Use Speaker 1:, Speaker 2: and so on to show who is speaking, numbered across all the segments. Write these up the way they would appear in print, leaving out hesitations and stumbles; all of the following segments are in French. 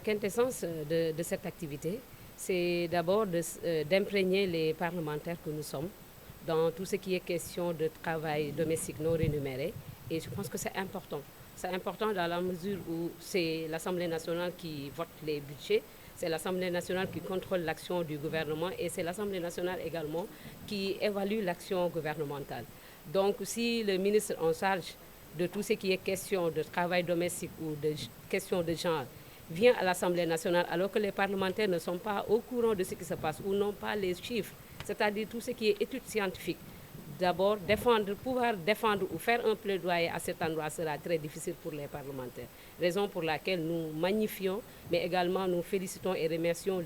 Speaker 1: quintessence de cette activité, c'est d'abord d'imprégner les parlementaires que nous sommes dans tout ce qui est question de travail domestique non rémunéré. Et je pense que c'est important. C'est important dans la mesure où c'est l'Assemblée nationale qui vote les budgets, c'est l'Assemblée nationale qui contrôle l'action du gouvernement et c'est l'Assemblée nationale également qui évalue l'action gouvernementale. Donc si le ministre en charge de tout ce qui est question de travail domestique ou de question de genre vient à l'Assemblée nationale alors que les parlementaires ne sont pas au courant de ce qui se passe ou n'ont pas les chiffres, c'est-à-dire tout ce qui est études scientifiques. D'abord, pouvoir défendre ou faire un plaidoyer à cet endroit sera très difficile pour les parlementaires. Raison pour laquelle nous magnifions, mais également nous félicitons et remercions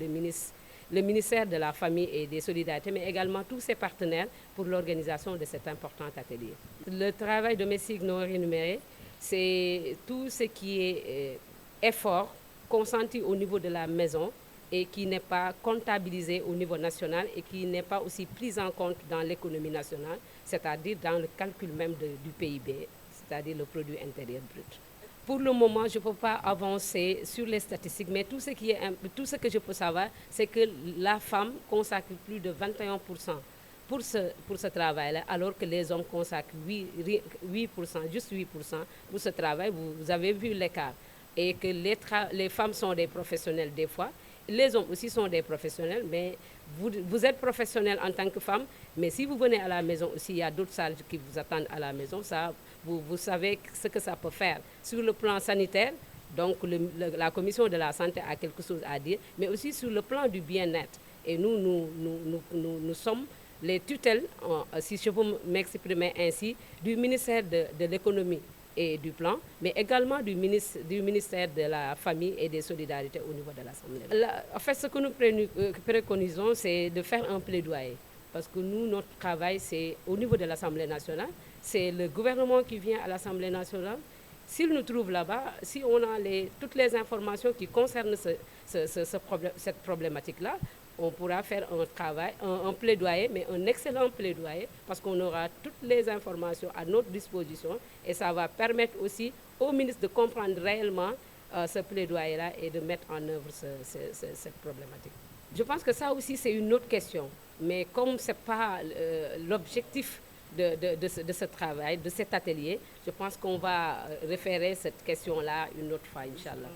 Speaker 1: le ministère de la Famille et des Solidarités, mais également tous ses partenaires pour l'organisation de cet important atelier. Le travail domestique non rémunéré, c'est tout ce qui est effort consenti au niveau de la maison et qui n'est pas comptabilisé au niveau national et qui n'est pas aussi pris en compte dans l'économie nationale, c'est-à-dire dans le calcul même du PIB, c'est-à-dire le produit intérieur brut. Pour le moment, je ne peux pas avancer sur les statistiques, mais tout ce que je peux savoir, c'est que la femme consacre plus de 21% pour ce travail-là, alors que les hommes consacrent 8%, juste 8% pour ce travail. Vous avez vu l'écart. Et que les femmes sont des professionnels des fois. Les hommes aussi sont des professionnels, mais vous êtes professionnel en tant que femme, mais si vous venez à la maison aussi, il y a d'autres charges qui vous attendent à la maison. Ça, vous savez ce que ça peut faire. Sur le plan sanitaire, donc la commission de la santé a quelque chose à dire, mais aussi sur le plan du bien-être. Et nous sommes les tutelles, si je peux m'exprimer ainsi, du ministère de l'économie et du plan, mais également du ministère de la Famille et des Solidarités au niveau de l'Assemblée. En fait, ce que nous préconisons, c'est de faire un plaidoyer. Parce que nous, notre travail, c'est au niveau de l'Assemblée nationale, c'est le gouvernement qui vient à l'Assemblée nationale. S'il nous trouve là-bas, si on a toutes les informations qui concernent cette problématique-là, on pourra faire un travail, un plaidoyer, mais un excellent plaidoyer, parce qu'on aura toutes les informations à notre disposition et ça va permettre aussi au ministre de comprendre réellement ce plaidoyer-là et de mettre en œuvre cette problématique. Je pense que ça aussi, c'est une autre question, mais comme ce n'est pas l'objectif de ce travail, de cet atelier, je pense qu'on va référer cette question-là une autre fois, Inch'Allah.